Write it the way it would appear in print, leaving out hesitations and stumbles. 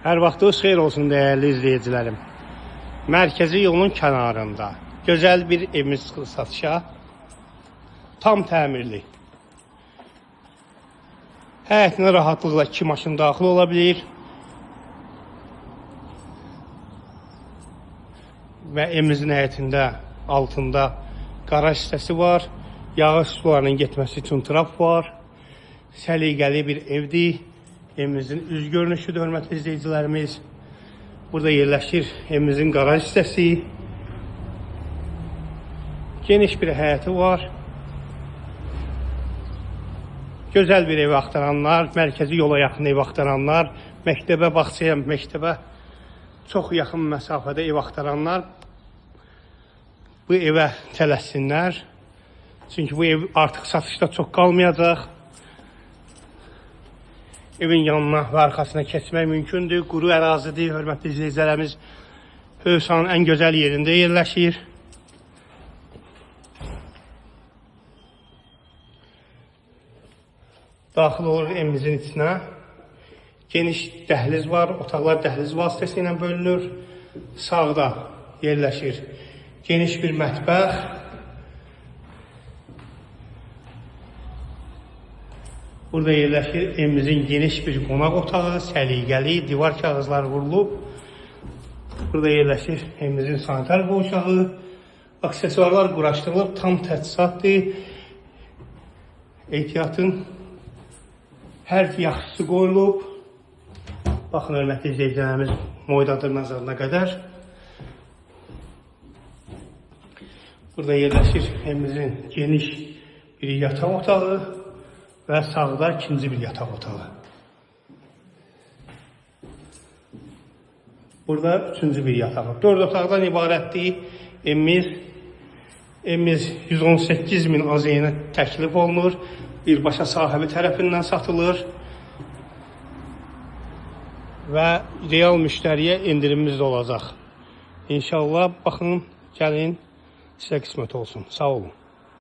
Hər vaxtınız xeyir olsun dəyərli izləyicilərim. Mərkəzi yolun kənarında gözəl bir evimiz çıxır satışa. Tam təmirli. Həyətinə rahatlıqla 2 maşın daxil ola bilir. Və evimizin həyətində altında qaraj hissəsi var. Yağış sularının getməsi üçün trap var. Səliqəli bir evdir. Evimizin üz görünüşüdür, hörmətli izləyicilərimiz. Burada yerləşir evimizin qaraj hissəsi. Geniş bir həyəti var. Gözəl bir ev axtaranlar, mərkəzi yola yaxın ev axtaranlar, məktəbə, bağçaya, məktəbə çox yaxın məsafədə ev axtaranlar bu evə tələssinlər. Çünki bu ev artıq satışda çox qalmayacaq. Evin yanına və arxasına keçmək mümkündür. Quru ərazidir, hörmətli izləyicilərimiz. Hövsanın ən gözəl yerində yerləşir. Daxil olur evimizin içinə. Geniş dəhliz var. Otaqlar dəhliz vasitəsilə bölünür. Sağda yerləşir geniş bir mətbəx. Burada yerləşir evimizin geniş bir qonaq otağı, səliqəli, divar kağızları vurulub. Burada yerləşir evimizin sanitar qovşağı. Aksesuarlar quraşdırılıb, tam təchizatdır. Ehtiyatın hər yaxşısı qoyulub. Baxın, hörmətli izləyicilərimiz, moydadır nəzarına qədər. Burada yerləşir evimizin geniş bir yataq otağı və sağda ikinci bir yataq otağı. Burada üçüncü bir yatağı. 4 otaqdan ibarətdir evimiz. Evimiz 118.000 AZN təklif olunur. Birbaşa sahibi tərəfindən satılır. Və real müştəriyə indirimimiz də olacaq. İnşallah baxın, gəlin, sizə qismət olsun. Sağ olun.